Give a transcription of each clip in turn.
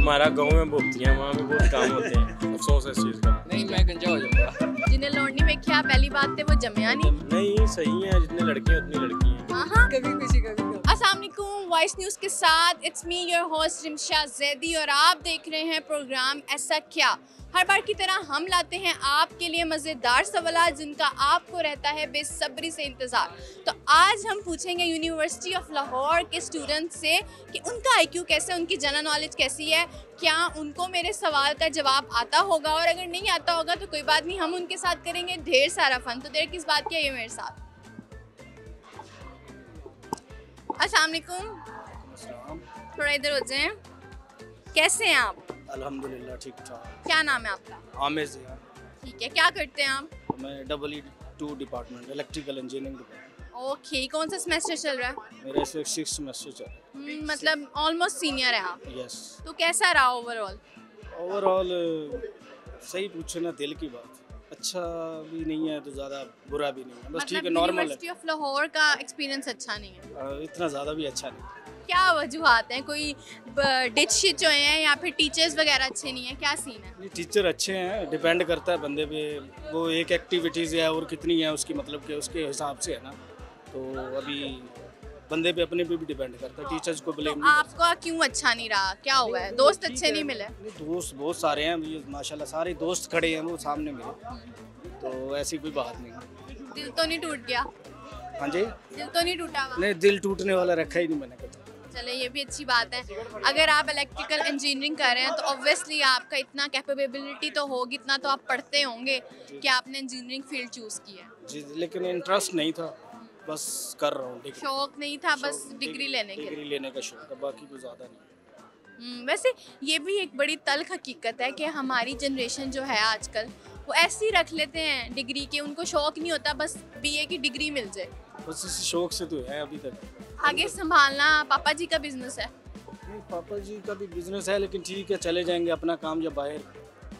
हमारा गांव में भुगती है, वहाँ में बहुत काम होते हैं। अफसोस है इस चीज़ का। नहीं मैं गंजा हो जाऊंगा। जिन्हें लौंडी में क्या पहली बात है वो जमिया नहीं सही है, जितने लड़के हैं उतनी लड़की हैं। हाँ। कभी खुशी कभी गम। अस्सलाम वालेकुम, वॉइस न्यूज़ के साथ it's me your host Rimsha Zaidi और आप देख रहे हैं प्रोग्राम ऐसा क्या। हर बार की तरह हम लाते हैं आपके लिए मज़ेदार सवाल जिनका आपको रहता है बेसब्री से इंतज़ार। तो आज हम पूछेंगे यूनिवर्सिटी ऑफ लाहौर के स्टूडेंट से कि उनका आईक्यू कैसे, उनकी जनरल नॉलेज कैसी है, क्या उनको मेरे सवाल का जवाब आता होगा, और अगर नहीं आता होगा तो कोई बात नहीं, हम उनके साथ करेंगे ढेर सारा फन। तो देर किस बात की है, ये मेरे साथ। अस्सलाम वालेकुम, थोड़ा इधर हो जाएं। कैसे हैं आप? अल्हम्दुलिल्लाह ठीक ठाक। क्या नाम है आपका? आमिर ज़िया। ठीक है, क्या करते हैं आप? मैं EE2 department electrical engineering department. Okay, कौन सा सेमेस्टर चल रहा है? मेरा इस वक्त 6th सेमेस्टर चल रहा है। मतलब ऑलमोस्ट सीनियर है आप। यस। तो कैसा रहा ओवरऑल? ओवरऑल सही पूछे ना, दिल की बात, अच्छा भी नहीं है तो ज़्यादा बुरा भी नहीं है, बस ठीक है, नॉर्मल है। यूनिवर्सिटी ऑफ लाहौर का एक्सपीरियंस अच्छा नहीं है? इतना ज़्यादा भी अच्छा नहीं। क्या वजूहात हैं? कोई डिच शिच हुए हैं या फिर टीचर्स वगैरह अच्छे नहीं है, क्या सीन है? नहीं, टीचर अच्छे हैं, डिपेंड करता है बंदे पे, वो एक एक्टिविटीज़ है और कितनी है उसकी, मतलब कि उसके हिसाब से है ना। तो अभी बंदे पे अपने पे भी डिपेंड करता है, टीचर्स को ब्लेम तो आपका क्यों अच्छा नहीं रहा, क्या हुआ है? दोस्त अच्छे नहीं मिले? दोस्त बहुत सारे हैं, ये माशाल्लाह सारे दोस्त खड़े हैं वो सामने मेरे, तो ऐसी कोई बात नहीं। दिल तो नहीं टूट गया? हाँ जी, दिल तो नहीं टूटा हुआ? नहीं दिल टूटने वाला रखा ही नहीं मैंने कभी। चले, ये भी अच्छी बात है। अगर आप इलेक्ट्रिकल इंजीनियरिंग कर रहे हैं तो ऑब्वियसली आपका इतना कैपेबिलिटी तो होगी, इतना तो आप पढ़ते होंगे कि आपने इंजीनियरिंग फील्ड चूज़ की है। जी, लेकिन इंटरेस्ट नहीं था, बस कर रहा हूँ। शौक नहीं था, बस डिग्री लेने के डिग्री लेने का शौक है, बाकी कुछ ज़्यादा नहीं। वैसे ये भी एक बड़ी तल्ख हकीकत है कि हमारी जनरेशन जो है आजकल वो ऐसे ही रख लेते हैं डिग्री के, उनको शौक नहीं होता, बस BA की डिग्री मिल जाए। बस इसी शौक से तो है अभी तक। आगे संभालना पापा जी का बिजनेस है? नहीं, पापा जी का भी बिजनेस है, लेकिन ठीक है, चले जाएंगे अपना काम या बाहर।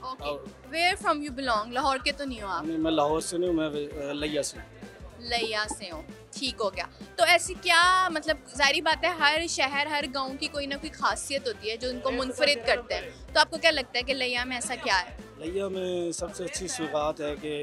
Okay, where from you belong? Lahore के तो नहीं हो आप? नहीं, मैं लाहौर से नहीं हूँ, मैं लिया से। लिया से हो, ठीक हो गया। तो ऐसी क्या, मतलब जाहिर बात है हर शहर हर गांव की कोई ना कोई खासियत होती है जो उनको मुनफरिद करते हैं, तो आपको क्या लगता है कि लिया में ऐसा क्या है? लिया में सबसे अच्छी बात है कि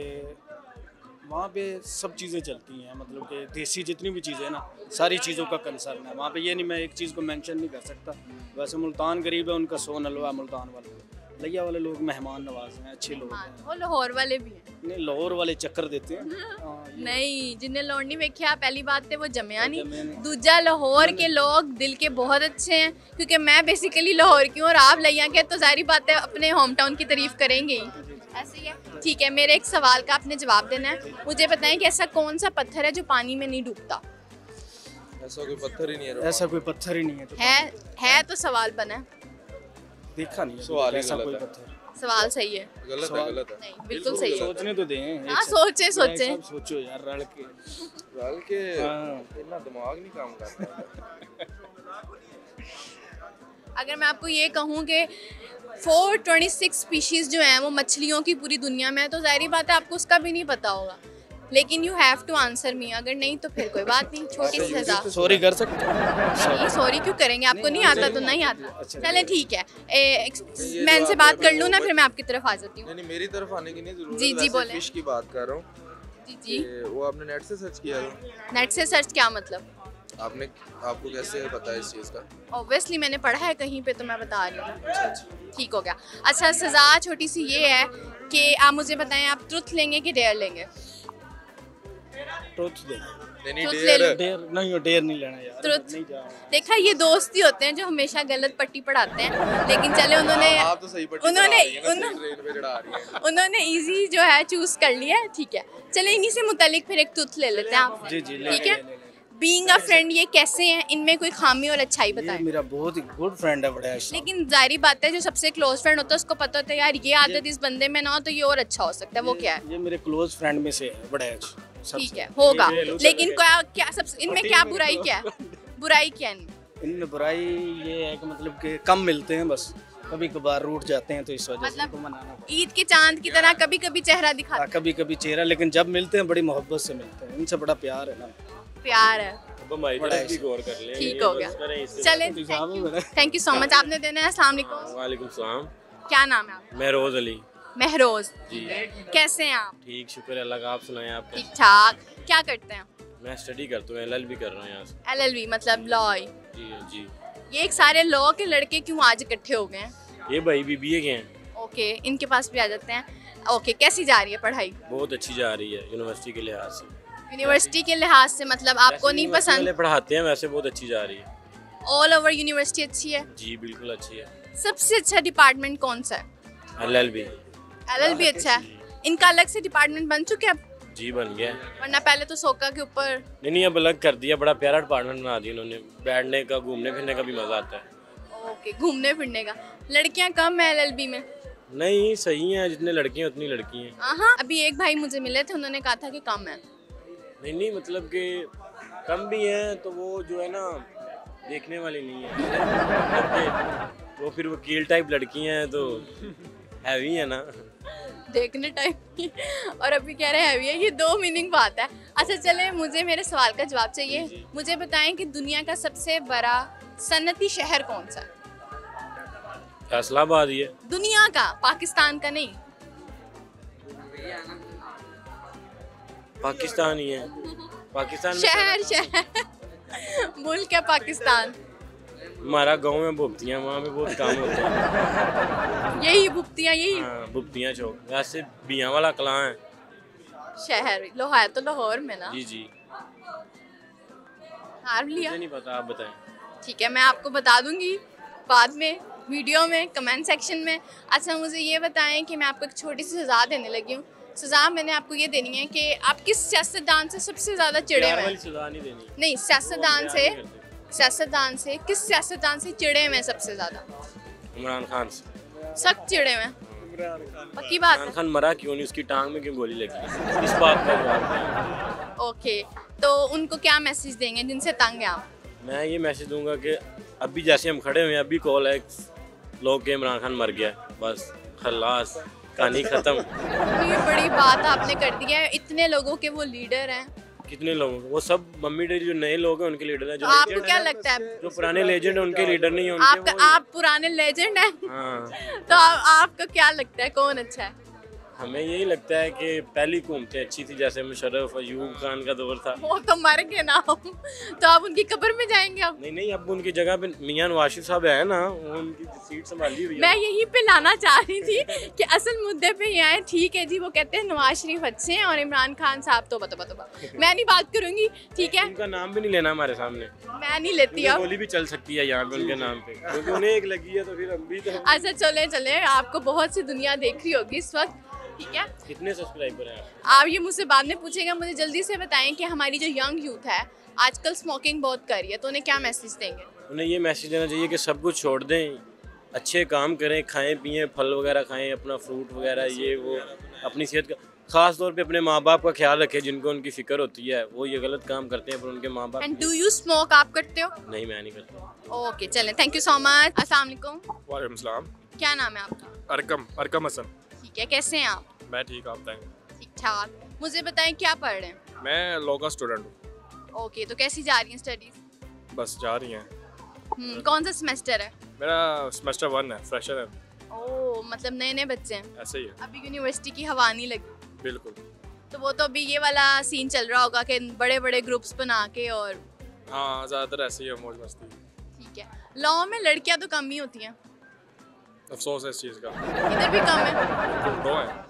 वहाँ पे सब चीज़ें चलती हैं, मतलब कि देसी जितनी भी चीज़ें हैं ना, सारी चीज़ों का कंसर्न है वहाँ पे। ये नहीं, मैं एक चीज़ को मेंशन नहीं कर सकता। वैसे मुल्तान गरीब है, उनका सोन हलवा मुल्तान वाले, लिया वाले लोग मेहमान नवाज हैं, अच्छे लोग हैं। वो लाहौर वाले भी हैं? नहीं, लाहौर वाले चक्कर देते हैं। नहीं, जिन्हें लौंडी में क्या पहली बात है वो जमिया नहीं। दूजा, लाहौर के लोग दिल के बहुत अच्छे हैं, क्योंकि मैं बेसिकली लाहौर की हूँ और आप लिया के, तो सारी बात है अपने होम टाउन की तारीफ करेंगे ही। ऐसे ही है, ठीक है। मेरे एक सवाल का आपने जवाब देना है। मुझे बताएं कि ऐसा कौन सा पत्थर है जो पानी में नहीं डूबता? ऐसा कोई पत्थर ही नहीं है। ऐसा कोई पत्थर ही नहीं है। है तो सवाल बना है। देखा नहीं सवाल ही ऐसा गलत कोई है। पत्थर। सवाल सही है? गलत है, गलत है। नहीं, बिल्कुल सही है। सोचने तो दें। हाँ, सोचे सोचो यार, रल के इतना दिमाग नहीं काम करता। अगर मैं आपको ये कहूँ कि 426 स्पीशीज़ जो हैं वो मछलियों की पूरी दुनिया में है, तो जाहिर बात है आपको उसका भी नहीं पता होगा, लेकिन you have to answer me. अगर नहीं तो फिर कोई बात नहीं, छोटी सी सजा। सॉरी कर सकते हैं? सॉरी क्यों करेंगे? आपको नहीं आता तो नहीं आता। अच्छा, चले ठीक है, मैं इनसे बात कर लूँ ना, फिर मैं आपकी तरफ आ जाती हूँ। नहीं, मेरी तरफ आने की नहीं जरूरत। जी, जी, बोलें। फिश की बात कर रहा हूँ। जी जी। वो आपने नेट से सर्च किया था? नेट से सर्च क्या मतलब? आपको कैसे पता है इस चीज़ का? ऑब्वियसली मैंने पढ़ा है कहीं पे, तो मैं बता रही हूँ। ठीक हो गया। अच्छा, सज़ा छोटी सी ये है कि आप मुझे बताएं, आप ट्रुथ लेंगे कि डेयर लेंगे? ट्रुथ दे। नहीं, ट्रुथ ले लो। डेयर नहीं, डेयर नहीं लेना यार। ट्रुथ। नहीं जा। देखा, ये दोस्त ही होते हैं जो हमेशा गलत पट्टी पढ़ाते हैं, लेकिन चले आप तो सही पट्टी उन्होंने पढ़ा रही हैं ना, सही ट्रेन पे चढ़ा रही हैं। उन्होंने इजी जो है चूज कर लिया है, ठीक है। चले इन्हीं से मुतालिक फिर एक ट्रुथ ले लेते हैं आप। जी जी, ठीक है। बीइंग अ फ्रेंड ये कैसे हैं, इनमें कोई खामी और अच्छाई ये बताएं। मेरा बहुत ही गुड फ्रेंड है, बड़ा अच्छा। लेकिन जाहिर बात है जो सबसे क्लोज फ्रेंड होता है उसको पता होता है यार ये आदत इस बंदे में ना हो तो ये और अच्छा हो सकता है, वो क्या है? ये मेरे क्लोज फ्रेंड में से है, बड़ा अच्छा। ठीक है, होगा, लेकिन क्या क्या सबसे इनमें क्या बुराई क्या है? बुराई क्या है इनमें? इनमें बुराई ये है कि मतलब कि कम मिलते हैं, बस कभी कभार रूठ जाते हैं, तो इस वजह से मतलब इनको मनाना। ईद के चांद की तरह कभी कभी चेहरा दिखाते कभी कभी चेहरा, लेकिन जब मिलते हैं बड़ी मोहब्बत से मिलते हैं, इनसे बड़ा प्यार है ना। प्यार है। आप हमारी तरफ भी गौर कर लें। ठीक ये हो बस गया। करें इससे चले, थैंक यू सो मच। आपने देना है। अस्सलाम वालेकुम। वालेकुम सलाम। क्या नाम है आपका? महरोज अली महरोज जी। कैसे हैं आप? ठीक, शुक्र अल्लाह का। आप सुनाएं, आप ठीक कैसे? ठाक। क्या करते हैं? मैं स्टडी करता हूँ, LLB कर रहा हूँ यहाँ से। LLB मतलब लॉ। जी जी। ये एक सारे लॉ के लड़के क्यों आज इकट्ठे हो गए हैं? ये भाई BBA के हैं। ओके, इनके पास भी आ जाते हैं। ओके, कैसी जा रही है पढ़ाई? बहुत अच्छी जा रही है यूनिवर्सिटी के लिहाज से। यूनिवर्सिटी के लिहाज से मतलब आपको नहीं यूनिवर्सिटी पसंद? वाले पढ़ाते हैं, वैसे बहुत अच्छी जा रही है। ऑल ओवर यूनिवर्सिटी अच्छी है? जी बिल्कुल अच्छी है। सबसे अच्छा डिपार्टमेंट कौन सा है? LLB। LLB अच्छा है। इनका अलग से डिपार्टमेंट बन चुके हैं अब? जी बन गया। वरना पहले तो सोका के ऊपर। नहीं अब अलग कर दिया, बड़ा प्यारा डिपार्टमेंट बना दिया उन्होंने। बैठने का, घूमने फिरने का भी मजा आता है। ओके, घूमने फिरने का। लड़कियां कम है LLB में? नहीं सही है, जितने लड़के हैं उतनी लड़की हैं। हाँ, अभी एक भाई मुझे मिले थे, उन्होंने कहा था कि कम है। नहीं मतलब कि कम भी हैं तो वो जो है ना देखने वाली नहीं है। वो फिर वकील टाइप लड़की हैं तो हैवी है ना। देखने टाइम और अभी कह रहे हैं हैवी है, ये दो मीनिंग बात है। अच्छा चले, मुझे मेरे सवाल का जवाब चाहिए। मुझे बताएं कि दुनिया का सबसे बड़ा सनती शहर कौन सा है? फैसलाबाद ही है। दुनिया का, पाकिस्तान का नहीं। पाकिस्तान ही है। पाकिस्तान में शहर मुल्क है पाकिस्तान। हमारा गांव में भुगतियाँ, वहाँ पे बहुत काम होते हैं। यही भुगतियाँ, यही हाँ भुगतियाँ चौक, वैसे बियाँ वाला कलां है। शहर लोहा है तो लाहौर में ना। जी जी। हार लिया। मुझे नहीं पता, आप बताएं। ठीक है, मैं आपको बता दूंगी बाद में, वीडियो में, कमेंट सेक्शन में। अच्छा मुझे ये बताएं कि मैं आपको एक छोटी सी सज़ा देने लगी हूँ। सज़ा मैंने आपको ये देनी है कि आप किस सियासतदान से सबसे ज़्यादा चिड़े प्यार हुए हैं? वाली सजा नहीं देनी। नहीं, सियासतदान से किस सियासतदान से चिड़े हुए हैं सबसे ज़्यादा? इमरान खान से। सख्त चिड़े हुए हैं? पक्की बात इमरान है? खान मरा क्यों नहीं, उसकी टांग में क्यों गोली लगी, इस बात का जवाब दें। ओके, तो उनको क्या मैसेज देंगे जिनसे तंग हैं आप? मैं ये मैसेज दूंगा कि अभी जैसे हम खड़े हुए हैं, अभी कॉल है लोग के इमरान खान मर गया, बस खलास, कहानी खत्म। ये बड़ी बात आपने कर दी है। इतने लोगों के वो लीडर हैं। कितने लोग, वो सब मम्मी डैडी जो नए लोग हैं उनके लीडर हैं। तो जो आपको legend क्या हैं, लगता है जो पुराने लेजेंड हैं उनके लीडर नहीं है उनके आपका? वो आप पुराने लेजेंड हैं। हाँ। तो आपको क्या लगता है कौन अच्छा है? हमें यही लगता है कि पहली हुकूमतें अच्छी थी, जैसे मुशर्रफ, अयूब खान का दौर था। वो तो मर गए ना। तो आप उनकी कब्र में जाएंगे अब? नहीं अब उनकी जगह पे मियां नवाज शरीफ साहब है ना, वो उनकी सीट संभाली हुई है। मैं यहीं पे लाना चाह रही थी कि असल मुद्दे पे ये आए। ठीक है जी, वो कहते हैं नवाज शरीफ अच्छे हैं और इमरान खान साहब तो बता मैं नहीं बात करूंगी, ठीक है? उनका नाम भी नहीं लेना हमारे सामने। मैं नहीं लेती अब। गोली भी चल सकती है यहाँ पे उनके नाम पे, क्योंकि उन्हें एक लगी है तो फिर हम भी तो। अच्छा चले, आपको बहुत सी दुनिया देख रही होगी इस वक्त, ठीक है? कितने सब्सक्राइबर हैं आप? आप ये मुझसे बाद में पूछेगा। मुझे जल्दी से बताएं कि हमारी जो यंग यूथ है आजकल स्मोकिंग बहुत कर रही है, तो उन्हें क्या मैसेज देंगे? उन्हें ये मैसेज देना चाहिए कि सब कुछ छोड़ दें, अच्छे काम करें, खाएं पिएं, फल वगैरह खाएं, अपना फ्रूट वगैरह, ये वो, अपनी सेहत का खास तौर पे अपने माँ बाप का ख्याल रखें, जिनको उनकी फिक्र होती है। वो ये गलत काम करते हैं पर उनके माँ बाप। And do you smoke? आप करते हो? नहीं, मैं नहीं करता। ओके चलें, थैंक यू सो मच। अस्सलाम वालेकुम। वालेकुम सलाम। क्या नाम है आपका? अरकम हसन। ठीक है, कैसे हैं आप? मैं ठीक, आप बताएं। ठीक ठाक। मुझे बताएं क्या पढ़ रहे हैं? मैं लॉ का स्टूडेंट हूँ। ओके, तो कैसी जा रही हैं स्टडीज? बस जा रही हैं। कौन सा सेमेस्टर है? मेरा सेमेस्टर 1 है, फ्रेशर है। ओह, मतलब नए बच्चे हैं। ऐसे ही है। अभी यूनिवर्सिटी की हवा नहीं लगी? बिल्कुल। तो वो तो अभी ये वाला सीन चल रहा होगा कि बड़े बड़े ग्रुप्स बना के और। हाँ ज़्यादातर ऐसे ही है, मौज मस्ती। ठीक है। लॉ में लड़कियां तो कम ही होती हैं। अफसोस है इस चीज़ का। इधर भी कम है। दो हैं।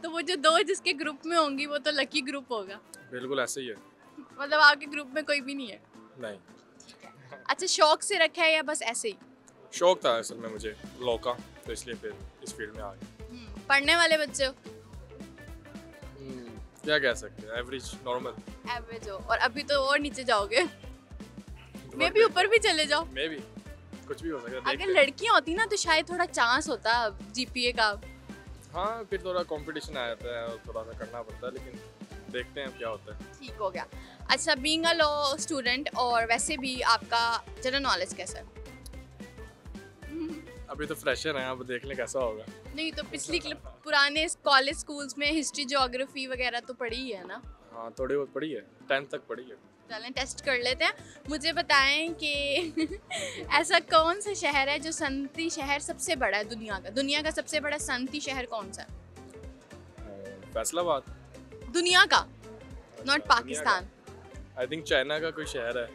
तो वो जो दो जिसके ग्रुप में होंगी वो तो लकी ग्रुप होगा। बिल्कुल ऐसे ही है। मतलब आपके ग्रुप में कोई भी नहीं है? नहीं, अच्छा, शौक से रखा है या बस ऐसे ही? शौक था असल में मुझे लॉ का, तो इसलिए फिर इस फील्ड में आ गया। पढ़ने वाले बच्चे हो? क्या कह सकते हैं, एवरेज, नॉर्मल। एवरेज हो, और अभी तो और नीचे जाओगे। मे भी ऊपर भी चले जाओ। मे भी, कुछ भी हो सकता है। अगर देखते हैं। लड़कियां होती ना तो शायद थोड़ा चांस होता जीपीए का। हाँ, फिर थोड़ा कंपटीशन आ जाता है और थोड़ा सा करना पड़ता है, लेकिन देखते हैं क्या होता है। ठीक हो गया। अच्छा, बीइंग अ लॉ स्टूडेंट और वैसे भी आपका जनरल नॉलेज कैसा है? अभी तो फ्रेशर हैं, अब देख लें कैसा होगा। नहीं तो पिछली पुराने कॉलेज स्कूल्स में हिस्ट्री ज्योग्राफी वगैरह तो पढ़ी ही है ना? हाँ, थोड़ी बहुत पढ़ी है, 10th तक पढ़ी है। चलें टेस्ट कर लेते हैं। मुझे बताएं कि ऐसा कौन सा शहर है जो सनती शहर सबसे बड़ा है दुनिया का? दुनिया का सबसे बड़ा सनती शहर कौन सा है? फैसलाबाद। दुनिया का, not Pakistan. I think China का कोई शहर है।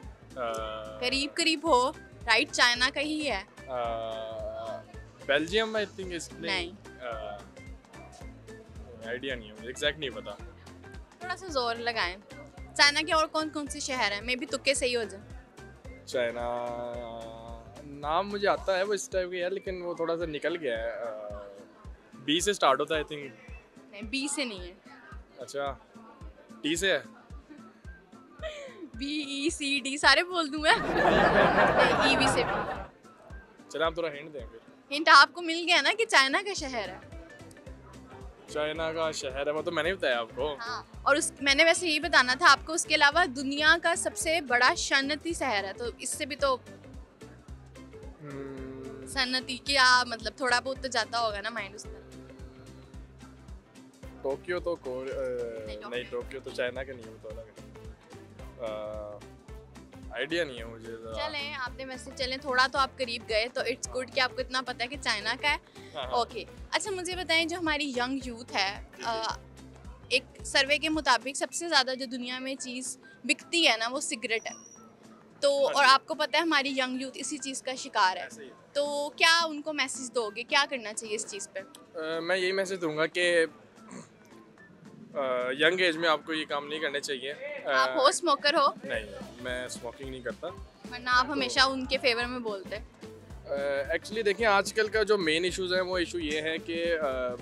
करीब करीब हो, राइट, चाइना का ही है। बेल्जियम आई थिंक इसमें। नहीं, आइडिया नहीं है मुझे, एग्जैक्ट नहीं पता। थोड़ा सा जोर लगाएं। चाइना के और कौन कौन से शहर हैं? मे भी तुक्के सही हो जाए। चाइना नाम मुझे आता है, वो इस टाइप का है लेकिन वो थोड़ा सा निकल गया है। बी से स्टार्ट होता है आई थिंक। नहीं, बी से नहीं है। अच्छा, टी से है। BECD सारे बोल दूं मैं। ई भी से भी। चलो आप थोड़ा हिंट दें फिर। हिंट आपको मिल गया ना कि चाइना का शहर है। चाइना का शहर है, वो तो मैंने ही बताया आपको। हाँ, और उस मैंने वैसे यही बताना था आपको, उसके अलावा दुनिया का सबसे बड़ा सन्नती शहर है, तो इससे भी तो सन्नती क्या मतलब थोड़ा बहुत तो जाता होगा ना माइंड उसमें। टोक्यो तो टोक्यो नहीं, टोक्यो तो चाइना का नहीं है, तो आइडिया नहीं है मुझे ज़रा। चलें, आपने वैसे चलें थोड़ा तो आप करीब गए, तो इट्स गुड कि आपको इतना पता है कि चाइना का है। हाँ। ओके, अच्छा मुझे बताएं, जो हमारी यंग यूथ है, एक सर्वे के मुताबिक सबसे ज़्यादा जो दुनिया में चीज़ बिकती है ना वो सिगरेट है। तो और आपको पता है हमारी यंग यूथ इसी चीज़ का शिकार है, तो क्या उनको मैसेज दोगे, क्या करना चाहिए इस चीज़ पे? मैं यही मैसेज दूंगा कि यंग एज में आपको ये काम नहीं करने चाहिए। आप हो स्मोकर हो? नहीं, मैं स्मोकिंग नहीं करता। वरना आप हमेशा उनके फेवर में बोलते। एक्चुअली देखिए, आजकल का जो मेन इश्यूज़ है वो इशू ये है कि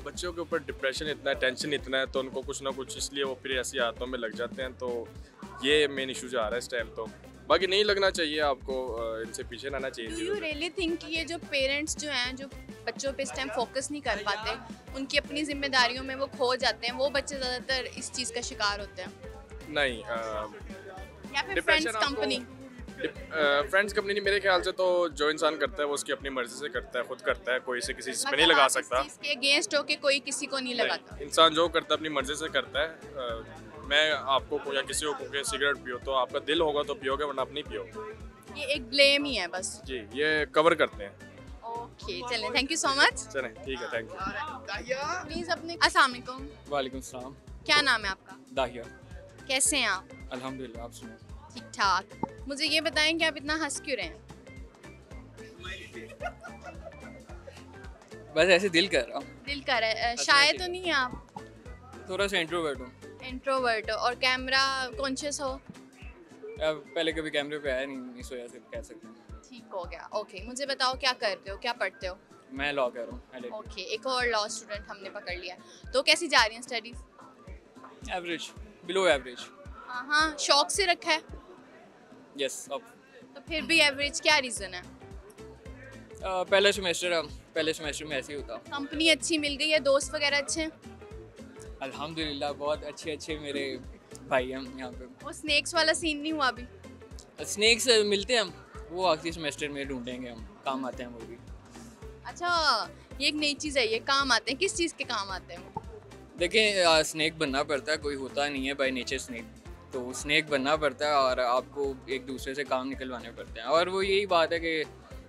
बच्चों के ऊपर डिप्रेशन इतना है, टेंशन इतना है, तो उनको कुछ ना कुछ इसलिए वो फिर ऐसी आदतों में लग जाते हैं। तो ये मेन इशू जा रहा है इस टाइम। तो बाकी नहीं लगना चाहिए आपको, इनसे पीछे रहना चाहिए। डू यू रियली थिंक कि ये जो पेरेंट्स जो हैं, जो बच्चों पे इस टाइम फोकस नहीं कर पाते, उनकी अपनी जिम्मेदारियों में वो खो जाते हैं, वो बच्चे ज़्यादातर इस चीज़ का शिकार होते हैं? नहीं, या फिर फ्रेंड्स कंपनी? फ्रेंड्स कंपनी नहीं, मेरे ख्याल से तो जो इंसान करता है वो उसकी अपनी मर्जी से करता है, खुद करता है, कोई इसे किसी चीज़ पे नहीं लगा सकता। इस चीज़ के अगेंस्ट हो के कोई किसी को नहीं लगाता। इंसान जो करता है अपनी मर्जी से करता है। मैं आपको या किसी को कहूँ सिगरेट पियो तो आपका दिल होगा तो पियोगे, वरना आप नहीं पियोगे। ये एक ब्लेम ही है बस। जी, ये कवर करते हैं। ओके, चलें, थैंक यू सो मच। चलें, ठीक है, थैंक यू। प्लीज़ अपने अस्सलाम वालेकुम, वालेकुम सलाम। क्या नाम है आपका? दाहिया। कैसे हैं आप? अल्हम्दुलिल्लाह, आप सुनाओ। ठीक ठाक। मुझे ये बताएं कि आप इतना हंस क्यों रहे हैं? बस ऐसे दिल कर रहा हूँ। दिल कर रहा है। शायद तो नहीं है आप? थोड़ा सा इंट्रोवर्ट हूँ। इंट्रोवर्ट हो और कैमरा कॉन्शियस हो? पहले कभी कैमरे पे आया नहीं, इस वजह से कह सकते हैं। ठीक हो गया। ओके, मुझे बताओ क्या करते हो, क्या पढ़ते हो? मैं लॉ कर रहा हूँ। ओके, एक और लॉ स्टूडेंट हमने पकड़ लिया। तो कैसी जा रही हैं स्टडीज? Average, below average. हाँ, शौक से रखा है? यस। अब तो फिर भी एवरेज क्या रीज़न है? पहले सेमेस्टर में ऐसे ही होता। कंपनी अच्छी मिल गई है, दोस्त वगैरह अच्छे हैं? अल्हम्दुलिल्लाह, बहुत अच्छे मेरे भाई हैं यहाँ पे। वो स्नेक्स वाला सीन नहीं हुआ अभी? स्नेक्स मिलते हैं हम, वो आखिरी सेमेस्टर में ढूंढेंगे हम, काम आते हैं वो भी। अच्छा, ये एक नई चीज़ है, ये काम आते हैं? किस चीज़ के काम आते हैं वो? देखें, स्नेक बनना पड़ता है, कोई होता नहीं है बाय नेचर स्नेक, तो स्नेक बनना पड़ता है और आपको एक दूसरे से काम निकलवाने पड़ते हैं। और वो यही बात है कि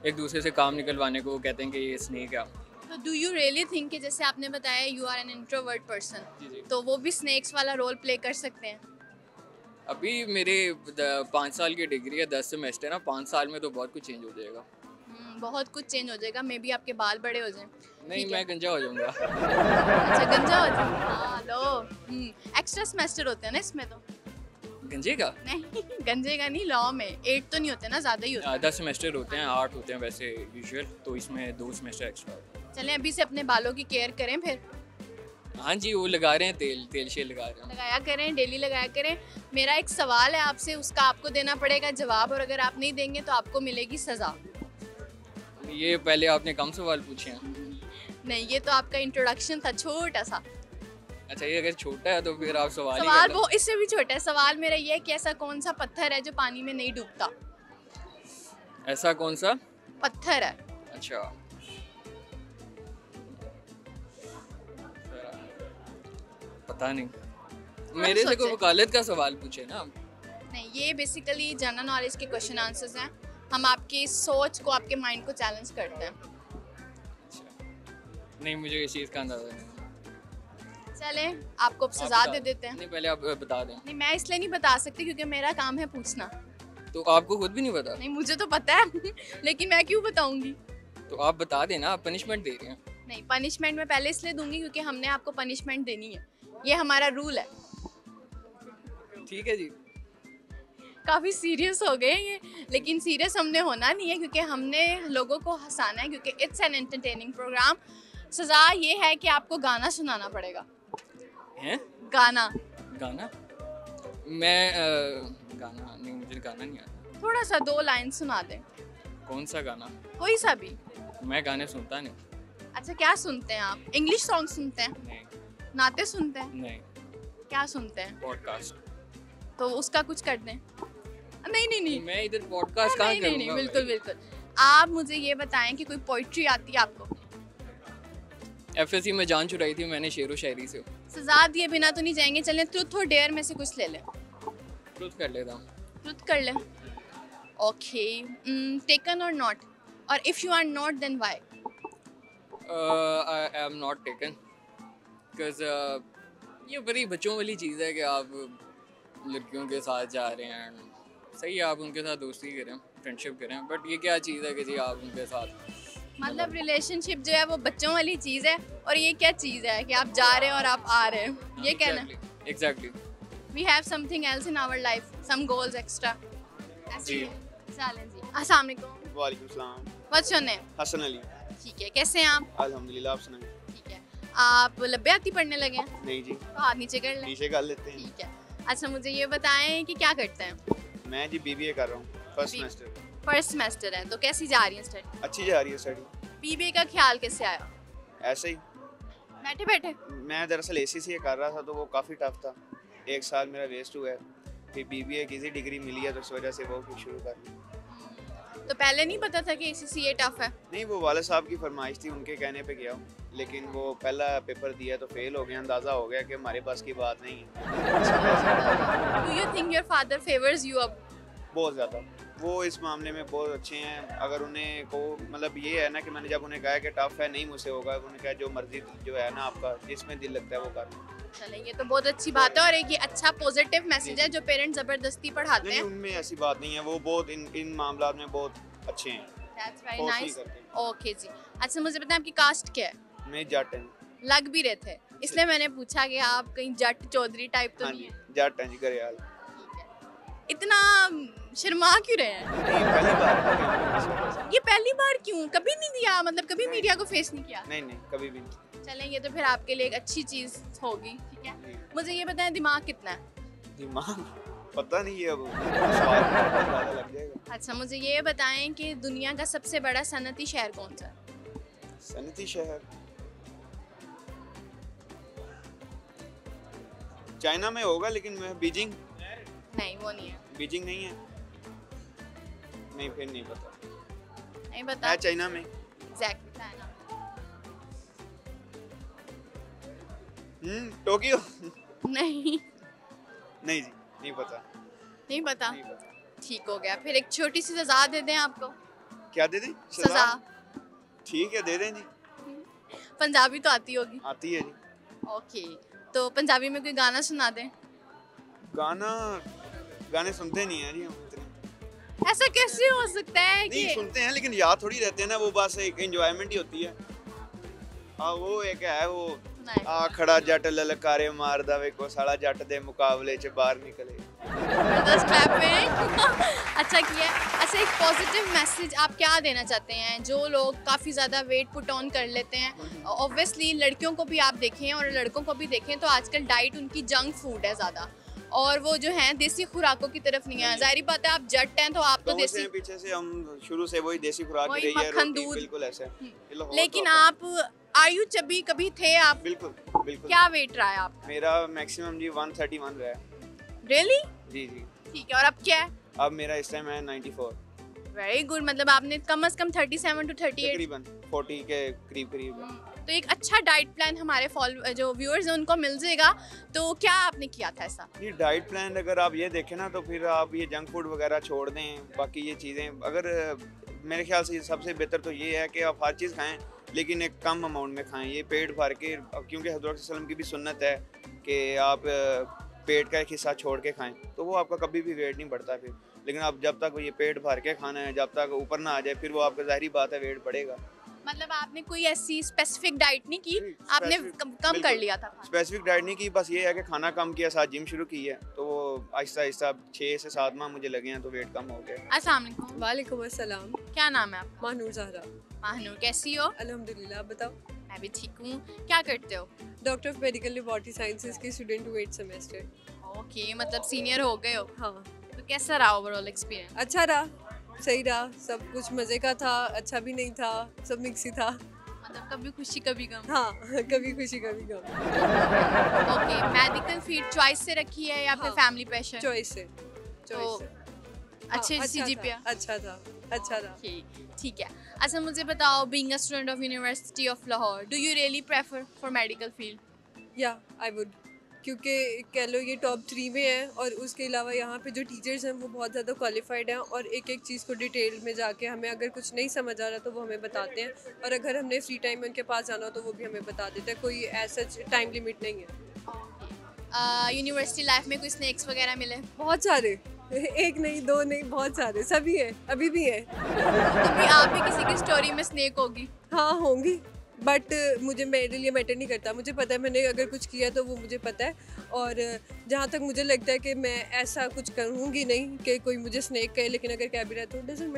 एक दूसरे से काम निकलवाने को कहते हैं कि ये स्नेक है। तो डू यू रियली थिंक कि जैसे आपने बताया you are an introvert person, तो वो भी स्नेक्स वाला रोल प्ले कर सकते हैं? अभी मेरे 5 साल की डिग्री है, 10 सेमेस्टर है ना, 5 साल में तो बहुत कुछ चेंज हो जाएगा। बहुत कुछ चेंज हो जाएगा। मे बी आपके बाल बड़े हो जाएं। नहीं, मैं गंजा हो जाऊंगा। अच्छा, गंजा हो जाए? हाँ, लो। एक्स्ट्रा सेमेस्टर होते हैं ना इसमें तो? गंजे का नहीं, गंजे का नहीं, लॉ में 8 तो नहीं होते ना, ज़्यादा ही होते हैं। 10 सेमेस्टर होते हैं, 8 होते हैं वैसे यूजुअल, तो इसमें 2 सेमेस्टर एक्स्ट्रा। चलें, अभी से अपने बालों की केयर करें फिर। हाँ जी, वो लगा रहे हैं तेल शेल लगा रहे हैं। लगाया करें, डेली लगाया करें। मेरा एक सवाल है आपसे, उसका आपको देना पड़ेगा जवाब, और अगर आप नहीं देंगे तो आपको मिलेगी सज़ा। ये पहले आपने कम सवाल पूछे हैं। नहीं, ये तो आपका इंट्रोडक्शन था छोटा सा। अच्छा, ये अगर छोटा है तो फिर आप सवाल ही सवाल कर लो। वो इससे भी छोटा है। सवाल मेरा ये है कि ऐसा कौन सा पत्थर है जो पानी में नहीं डूबता? ऐसा कौन सा पत्थर है? अच्छा, पता नहीं, मेरे से कोई सोचे। वकालत का सवाल पूछे ना। नहीं, ये बेसिकली जनरल नॉलेज के क्वेश्चन आंसर्स हैं। हम आपकी सोच को, आपके माइंड को चैलेंज करते हैं। नहीं, मुझे इस चीज़ का अंदाजा नहीं। चलें, आपको अब आप सजा बता दे दें। देते हैं। नहीं, पहले आप बता दें। नहीं, मैं इसलिए नहीं बता सकती क्योंकि मेरा काम है पूछना। तो आपको खुद भी नहीं पता? नहीं, मुझे तो पता है लेकिन मैं क्यों बताऊंगी? तो आप बता देना, आप पनिशमेंट दे रहे हैं। नहीं, पनिशमेंट मैं पहले इसलिए दूंगी क्योंकि हमने आपको पनिशमेंट देनी है, ये हमारा रूल है। ठीक है जी। काफ़ी सीरियस हो गए ये, लेकिन सीरियस हमने होना नहीं है क्योंकि हमने लोगों को हंसाना है, क्योंकि इट्स एन एंटरटेनिंग प्रोग्राम। सज़ा ये है कि आपको गाना सुनाना पड़ेगा। हैं? गाना गाना? मैं गाना नहीं, मुझे गाना नहीं आता। थोड़ा सा 2 लाइन सुना दें, कौन सा गाना? कोई सा भी। मैं गाने सुनता नहीं। अच्छा, क्या सुनते हैं आप? इंग्लिश सॉन्ग सुनते हैं? नहीं। नाते सुनते हैं? नहीं। क्या सुनते हैं? पॉडकास्ट। तो उसका कुछ कर दें। नहीं नहीं नहीं मैं इधर पॉडकास्ट कहाँ नहीं नहीं नहीं, करूँगा? बिल्कुल बिल्कुल। आप मुझे ये बताएं कि कोई पोइट्री आती है आपको? FSC में जान चुराई थी मैंने शेरो शायरी से। सजा दिए बिना तो नहीं जाएंगे। चलें, ट्रुथ और डेयर में से कुछ ले लें। ट्रुथ कर लेता हूँ। ट्रुथ कर लें। ओके, टेकन और नॉट, और if you are not then why? I am not taken because ये बड़ी बच्चों वाली चीज़ है कि आप लड़कियों के साथ जा रहे हैं। सही है, आप उनके साथ दोस्ती करें, फ्रेंडशिप करें, बट ये क्या चीज़ है कि जी आप उनके साथ मतलब रिलेशनशिप जो है वो बच्चों वाली चीज़ है, और ये क्या चीज़ है कि आप जा रहे हैं और आप आ रहे हैं, ये कहना। Exactly. We have something else in our life, some goals extra. जी। चलें जी। अस्सलाम वालेकुम। वालेकुम सलाम। What's your name? Hasan Ali. ठीक है, कैसे हैं आप? अल्हम्दुलिल्लाह, आप सुनाइए। ठीक है, आप लब्बे पढ़ने लगे हैं? नहीं जी, तो हाथ नीचे कर लें। नीचे कर लेते हैं। ठीक है। अच्छा, मुझे ये बताएं कि क्या करते हैं? मैं जी BBA कर रहा हूँ, फर्स्ट बी- सेमेस्टर। फर्स्ट सेमेस्टर है, तो कैसी जा रही है स्टडी? अच्छी जा रही है स्टडी। बीबीए का ख्याल कैसे आया? ऐसे ही बैठे बैठे? मैं दरअसल ACCA कर रहा था तो वो काफ़ी टफ था, 1 साल मेरा वेस्ट हुआ है। फिर BBA की डिग्री मिली है तो इस वजह से वो फिर शुरू कर ली। तो पहले नहीं पता था कि ACCA टफ है? नहीं, वो वाले साहब की फरमाइश थी, उनके कहने पे गया हूँ, लेकिन वो पहला पेपर दिया तो फेल हो गया। अंदाज़ा हो गया कि हमारे पास की बात नहीं है। Do you think your father favours you अब? बहुत ज़्यादा वो इस मामले में बहुत अच्छे हैं। अगर उन्हें को मतलब ये है ना कि मैंने जब उन्हें कहा कि टफ है, नहीं मुझसे होगा, उन्होंने कहा जो मर्जी जो है ना आपका, जिसमें दिल लगता है वो कर लो। चलें, ये तो बहुत अच्छी बात है और एक ये अच्छा पॉजिटिव मैसेज है जो पेरेंट्स ज़बरदस्ती पढ़ाते नहीं, हैं। उनमें ऐसी बात नहीं है, वो बहुत इन मामलों में बहुत अच्छे हैं। दैट्स वेरी बहुत ही नाइस। करते हैं। ओके जी। अच्छा, मुझे बताएं आपकी कास्ट क्या है? मैं जट हैं। लग भी रहे थे, इसलिए मैंने पूछा कि आप कहीं जट चौधरी टाइप तो हाँ नहीं जी, है? जट हैं जी, घरियाल। ठीक है। इतना शर्मा क्यों रहे हैं? नहीं, पहली बार। ये पहली बार क्यों? कभी नहीं दिया, मतलब कभी मीडिया को फेस नहीं किया? नहीं, कभी भी नहीं। चलें, ये तो फिर आपके लिए एक अच्छी चीज़ होगी। ठीक है, जी। मुझे ये बताएं दिमाग कितना है? दिमाग पता नहीं है, अब सवाल ज़्यादा लग जाएगा। अच्छा, मुझे ये बताएं कि दुनिया का सबसे बड़ा सनती शहर कौन सा है? सनती शहर चाइना में होगा, लेकिन मैं बीजिंग। नहीं, वो नहीं है। बीजिंग नहीं है? नहीं, फिर नहीं पता। नहीं बता। है चाइना में। Exactly China. टोक्यो। नहीं, नहीं जी, नहीं पता। नहीं पता। नहीं पता। ठीक हो गया, फिर एक छोटी सी सजा दे दें आपको। क्या दे दें? सजा। ठीक है, दे दें जी। पंजाबी तो आती होगी? आती है जी। ओके, तो पंजाबी में कोई गाना सुना दें। गाने सुनते नहीं हैं जी हम इतने। ऐसा कैसे हो सकता है कि नहीं सुनते हैं, लेकिन याद थोड़ी रहते हैं ना, वो बस एक एंजॉयमेंट ही होती है। हाँ, वो एक है वो नहीं। आ खड़ा जट ललकारे मारदा वे को साला जट दे मुकाबले च बाहर निकले। जबरदस्त क्लैप पे अच्छा किया। अच्छा, एक पॉजिटिव मैसेज आप क्या देना चाहते हैं जो लोग काफ़ी ज़्यादा वेट पुट ऑन कर लेते हैं? ऑब्वियसली लड़कियों को भी आप देखें और लड़कों को भी देखें तो आजकल डाइट उनकी जंक फूड है ज़्यादा, और वो जो है देसी खुराकों की तरफ नहीं है। जाहिर बात है, आप जट हैं तो आप तो देसी, पीछे से हम शुरू से वही देसी खुराक वही ही रही है, मक्खन, रोटी, दूध। बिल्कुल ऐसे। लेकिन आप आयु चबी कभी थे आप? बिल्कुल बिल्कुल। क्या वेट रहा है आप? मेरा मैक्सिमम जी 131 रहा है। रियली? जी जी। ठीक है, और अब क्या है? अब मेरा इस टाइम है 94, वेरी गुड। मतलब आपने कम से कम 37 to 38 तकरीबन 40 के करीब करीब है। तो एक अच्छा डाइट प्लान हमारे जो व्यूअर्स हैं उनको मिल जाएगा। तो क्या आपने किया था ऐसा? ये डाइट प्लान अगर आप ये देखें ना, तो फिर आप ये जंक फूड वगैरह छोड़ दें। बाकी ये चीज़ें अगर मेरे ख्याल से सबसे बेहतर तो ये है कि आप हर चीज़ खाएं, लेकिन एक कम अमाउंट में खाएं। ये पेट भर के, क्योंकि हज़रत सल्लल्लाहु अलैहि वसल्लम की भी सुन्नत है कि आप पेट का एक हिस्सा छोड़ के खाएं, तो वो आपका कभी भी वेट नहीं बढ़ता फिर। लेकिन आप जब तक ये पेट भर के खाना है, जब तक ऊपर ना आ जाए, फिर वो आपका ज़ाहिरी बात है वेट बढ़ेगा। मतलब आपने कोई ऐसी स्पेसिफिक डाइट नहीं की, आपने कम कर लिया था? स्पेसिफिक डाइट नहीं की, बस ये है कि खाना कम किया, साथ जिम शुरू की है, तो वो आहिस्ता आहिस्ता 6 से 7 माह मुझे लगे हैं, तो वेट कम हो गया। अस्सलाम वालेकुम। वालेकुम अस्सलाम। क्या नाम है आपका? माहनूर ज़हरा। माहनूर, कैसी हो? अल्हम्दुलिल्लाह, आप बताओ। मैं भी ठीक हूँ। क्या करते हो? Doctor of medical laboratory sciences की स्टूडेंट हूँ 8th सेमेस्टर। ओके, मतलब सीनियर हो गए हो। हाँ, तो कैसा रहा ओवरऑल एक्सपीरियंस? अच्छा रहा, सही रहा, सब कुछ मज़े का था, अच्छा भी नहीं था, सब मिक्स ही था। मतलब कभी खुशी कभी गम। हाँ, कभी खुशी कभी गम। ओके, मेडिकल फील्ड चॉइस से रखी है या फिर हाँ, फैमिली प्रेशर? चॉइस से। तो अच्छे हाँ, CGPA? अच्छा था, अच्छा रहा। ठीक है। अच्छा मुझे बताओ, being a student of university of Lahore, do you really prefer for medical field? या आई वुड, क्योंकि कह लो ये टॉप 3 में है, और उसके अलावा यहाँ पे जो टीचर्स हैं वो बहुत ज़्यादा क्वालिफाइड हैं, और एक एक चीज़ को डिटेल में जाके हमें अगर कुछ नहीं समझ आ रहा तो वो हमें बताते हैं, और अगर हमने फ्री टाइम में उनके पास जाना हो तो वो भी हमें बता देते हैं। कोई ऐसा टाइम लिमिट नहीं है। यूनिवर्सिटी लाइफ में कोई स्नैक्स वगैरह मिले? बहुत सारे, एक नहीं, 2 नहीं, बहुत सारे, सभी हैं, अभी भी हैं। कभी आप भी किसी की स्टोरी में स्नैक होगी? हाँ होंगी, बट मुझे, मेरे लिए मैटर नहीं करता। मुझे पता है मैंने अगर कुछ किया तो वो मुझे पता है, और जहाँ तक मुझे लगता है कि मैं ऐसा कुछ करूँगी नहीं कि कोई मुझे स्नैक कहे, लेकिन अगर कह भी रहा तो डजंट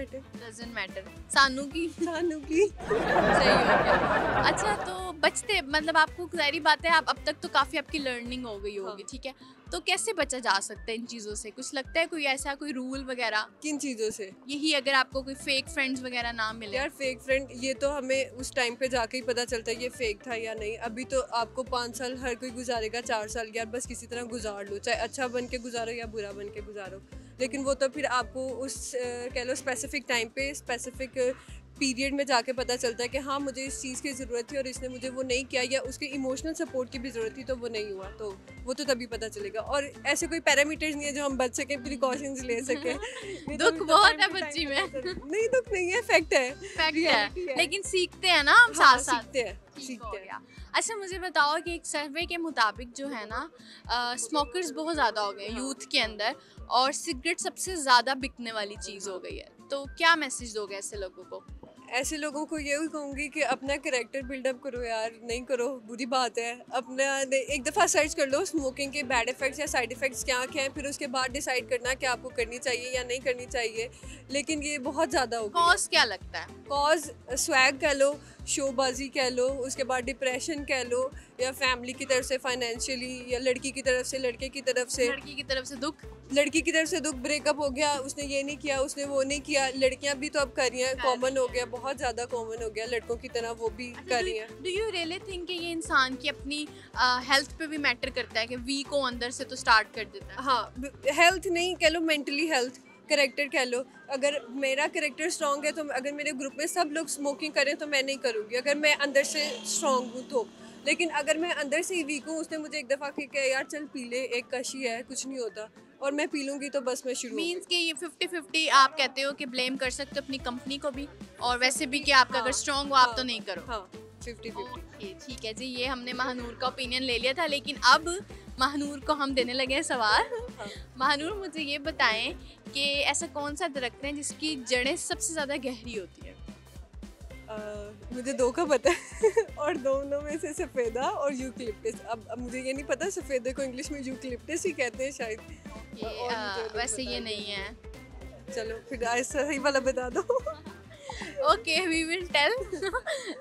मैटर। सानू की सानू की सही हो गया। अच्छा, तो बचते मतलब आपको ज़ाहिर बात है, आप अब तक तो काफ़ी आपकी लर्निंग हो गई होगी, हाँ। ठीक है, तो कैसे बचा जा सकता है इन चीज़ों से? कुछ लगता है कोई ऐसा कोई रूल वगैरह? किन चीज़ों से? यही अगर आपको कोई फेक फ्रेंड्स वगैरह ना मिले? यार फेक फ्रेंड, ये तो हमें उस टाइम पे जाके ही पता चलता है ये फेक था या नहीं। अभी तो आपको 5 साल हर कोई गुजारेगा, 4 साल यार बस किसी तरह गुजार लो, चाहे अच्छा बन के गुजारो या बुरा बन के गुजारो, लेकिन वो तो फिर आपको उस कह लो स्पेसिफिक टाइम पे स्पेसिफिक पीरियड में जाके पता चलता है कि हाँ मुझे इस चीज़ की ज़रूरत थी और इसने मुझे वो नहीं किया, या उसके इमोशनल सपोर्ट की भी ज़रूरत थी तो वो नहीं हुआ, तो वो तो तभी पता चलेगा। और ऐसे कोई पैरामीटर्स नहीं है जो हम बच सकें, प्रिकॉशंस ले सकें। दुख बहुत है बच्ची में। नहीं दुख नहीं है, फैक्ट है, फैक्ट reality है, लेकिन सीखते हैं ना हम हाँ, साथ साथ। सीखते हैं। अच्छा मुझे बताओ कि एक सर्वे के मुताबिक जो है ना, स्मोकर्स बहुत ज़्यादा हो गए यूथ के अंदर, और सिगरेट सबसे ज़्यादा बिकने वाली चीज़ हो गई है, तो क्या मैसेज दोगे ऐसे लोगों को? ऐसे लोगों को ये कहूँगी कि अपना कैरेक्टर बिल्डअप करो यार, नहीं करो बुरी बात है। अपना एक दफ़ा सर्च कर लो स्मोकिंग के बैड इफ़ेक्ट्स या साइड इफ़ेक्ट्स क्या क्या हैं, फिर उसके बाद डिसाइड करना कि आपको करनी चाहिए या नहीं करनी चाहिए, लेकिन ये बहुत ज़्यादा हो गया। कॉज क्या लगता है? कॉज स्वैग कह लो, शोबाजी कह लो, उसके बाद डिप्रेशन कह लो, या फैमिली की तरफ से फाइनेंशियली, या लड़की की तरफ से, लड़के की तरफ से। लड़की की तरफ से दुख? लड़की की तरफ से दुख, ब्रेकअप हो गया, उसने ये नहीं किया, उसने वो नहीं किया। लड़कियां भी तो अब कर रही हैं, कॉमन हो गया, बहुत ज़्यादा कॉमन हो गया, लड़कों की तरह वो भी कर रही हैं। डू यू रियली थिंक कि ये इंसान की अपनी हेल्थ पे भी मैटर करता है कि वीक को अंदर से तो स्टार्ट कर देता है? हाँ, हेल्थ नहीं कह लो, मेंटली हेल्थ, करेक्टर कह लो। अगर मेरा करेक्टर स्ट्रॉन्ग है तो अगर मेरे ग्रुप में सब लोग स्मोकिंग करें तो मैं नहीं करूँगी, अगर मैं अंदर से स्ट्रॉन्ग हूँ तो। लेकिन अगर मैं अंदर से ही वीक हूँ, उसने मुझे एक दफ़ा कहा यार चल पी ले, एक कशी है, कुछ नहीं होता, और मैं पी लूँगी तो बस मैं शुरू। मीन्स कि ये 50-50 आप कहते हो कि ब्लेम कर सकते हो अपनी कंपनी को भी, और वैसे भी कि आपका अगर स्ट्रॉन्ग हो आप तो नहीं करो। हाँ 50-50। ठीक है जी, ये हमने महानूर का ओपिनियन ले लिया था, लेकिन अब महानूर को हम देने लगे हैं सवाल। महानूर मुझे ये बताएं कि ऐसा कौन सा दरख्त है जिसकी जड़ें सबसे ज़्यादा गहरी होती है? मुझे 2 का पता है और दोनों में से सफ़ेदा और यूकलिप्टस। अब मुझे ये नहीं पता, सफ़ेदे को इंग्लिश में यूकलिप्टस ही कहते हैं शायद। वैसे ये नहीं है। चलो फिर सही वाला बता दो। Okay we will tell.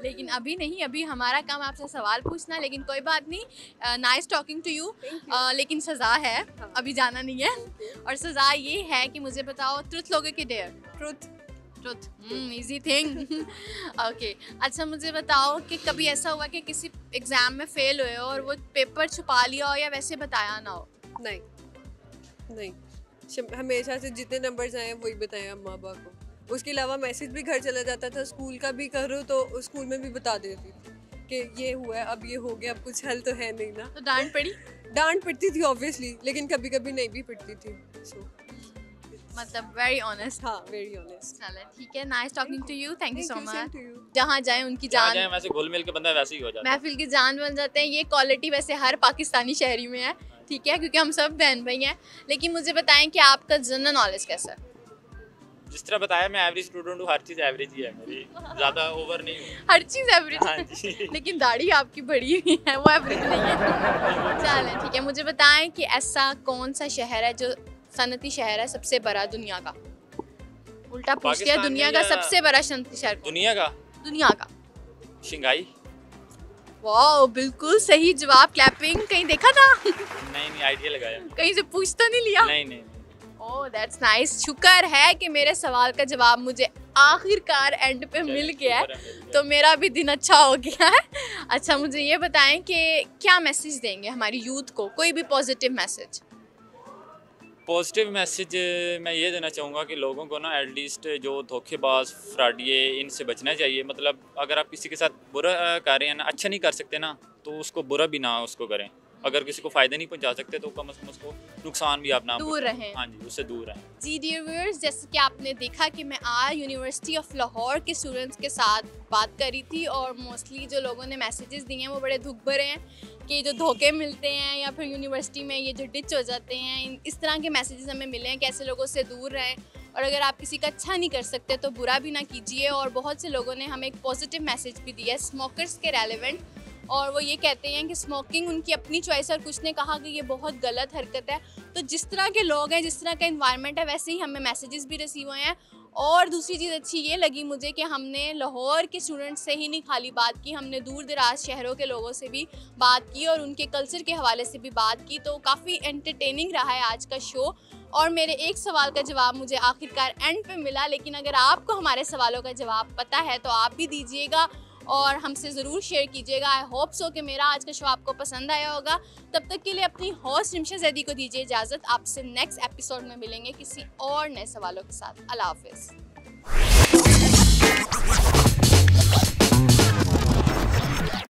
लेकिन अभी नहीं, अभी हमारा काम आपसे सवाल पूछना, लेकिन कोई बात नहीं, नाइस टॉकिंग टू यू। लेकिन सज़ा है, अभी जाना नहीं है, और सज़ा ये है कि मुझे बताओ, ट्रुथ लोगे कि dare? Truth. Easy thing. Okay, अच्छा मुझे बताओ कि कभी ऐसा हुआ कि किसी एग्ज़ाम में फेल हुए हो और वो पेपर छुपा लिया हो या वैसे बताया ना हो? नहीं, हमेशा से जितने नंबर्स आए हैं वही बताए अम्मा अब्बा को। उसके अलावा मैसेज भी घर चला जाता था, स्कूल का भी करो तो स्कूल में भी बता देती कि ये हुआ है, अब ये हो गया, अब कुछ हल तो है नहीं ना। तो डांट पड़ी? डांट पड़ती थी ऑब्वियसली, लेकिन कभी कभी नहीं भी पड़ती थी। सो मतलब वेरी ऑनेस्ट। हाँ, वेरी ऑनेस्ट। चलो ठीक है, nice talking to you, thank you so Same much. to you. जहाँ जाए उनकी जहाँ जान, जाए वैसे घुल मिल के बंदा वैसे ही हो जाता है। महफिल की जान बन जाते हैं। ये क्वालिटी वैसे हर पाकिस्तानी शहरी में है, ठीक है, क्योंकि हम सब बहन भाई हैं। लेकिन मुझे बताएं कि आपका जनरल नॉलेज कैसा है? जिस तरह बताया, मैं एवरेज स्टूडेंट हूँ, हर चीज़ एवरेज ही है मेरी, ज़्यादा ओवर नहीं हूँ। हर चीज़ एवरेज हाँ जी। लेकिन दाढ़ी आपकी बड़ी हुई है, वो एवरेज नहीं है। चलें ठीक है, मुझे बताएं कि ऐसा कौन सा शहर है जो सनती शहर है सबसे बड़ा दुनिया का? उल्टा पूछ लिया, पाकिस्तान दुनिया में का या सबसे बड़ा सनती शहर कौन? दुनिया का? दुनिया का। शंघाई। वाह, बिल्कुल सही जवाब, क्लैपिंग। कहीं देखा था? नहीं आइडिया लगाया। कहीं से पूछ तो नहीं लिया? नहीं। Oh that's nice. शुक्र है कि मेरे सवाल का जवाब मुझे आखिरकार एंड पे मिल गया है, तो मेरा भी दिन अच्छा हो गया है। अच्छा, मुझे ये बताएं कि क्या मैसेज देंगे हमारी यूथ को, कोई भी पॉजिटिव मैसेज? पॉजिटिव मैसेज मैं ये देना चाहूँगा कि लोगों को ना एटलीस्ट जो धोखेबाज फ्रॉडिये इनसे बचना चाहिए। मतलब अगर आप किसी के साथ बुरा कर रहे हैं ना, अच्छा नहीं कर सकते ना, तो उसको बुरा भी ना उसको करें। अगर किसी को फ़ायदा नहीं पहुंचा सकते तो कम से कम उसको नुकसान भी आप ना दूर रहें। हाँ जी, उससे दूर रहें। जी डियर व्यूअर्स, जैसे कि आपने देखा कि मैं आज यूनिवर्सिटी ऑफ लाहौर के स्टूडेंट्स के साथ बात करी थी, और मोस्टली जो लोगों ने मैसेजेस दिए हैं वो बड़े दुख भरे हैं कि जो धोखे मिलते हैं या फिर यूनिवर्सिटी में ये जो डिच हो जाते हैं, इस तरह के मैसेजेस हमें मिले हैं कि ऐसे लोगों से दूर रहें, और अगर आप किसी का अच्छा नहीं कर सकते तो बुरा भी ना कीजिए। और बहुत से लोगों ने हमें एक पॉजिटिव मैसेज भी दिया है स्मोकर्स के रेलेवेंट, और वो ये कहते हैं कि स्मोकिंग उनकी अपनी चॉइस है, और कुछ ने कहा कि ये बहुत गलत हरकत है। तो जिस तरह के लोग हैं, जिस तरह का इन्वायरमेंट है, वैसे ही हमें मैसेजेस भी रिसीव हुए हैं। और दूसरी चीज़ अच्छी ये लगी मुझे कि हमने लाहौर के स्टूडेंट्स से ही नहीं खाली बात की, हमने दूर दराज शहरों के लोगों से भी बात की और उनके कल्चर के हवाले से भी बात की। तो काफ़ी एंटरटेनिंग रहा है आज का शो, और मेरे एक सवाल का जवाब मुझे आखिरकार एंड पे मिला। लेकिन अगर आपको हमारे सवालों का जवाब पता है तो आप भी दीजिएगा और हमसे ज़रूर शेयर कीजिएगा। आई होप सो कि मेरा आज का शो आपको पसंद आया होगा। तब तक के लिए अपनी होस्ट रिमशा जैदी को दीजिए इजाज़त। आपसे नेक्स्ट एपिसोड में मिलेंगे किसी और नए सवालों के साथ। अल्लाह हाफिज़।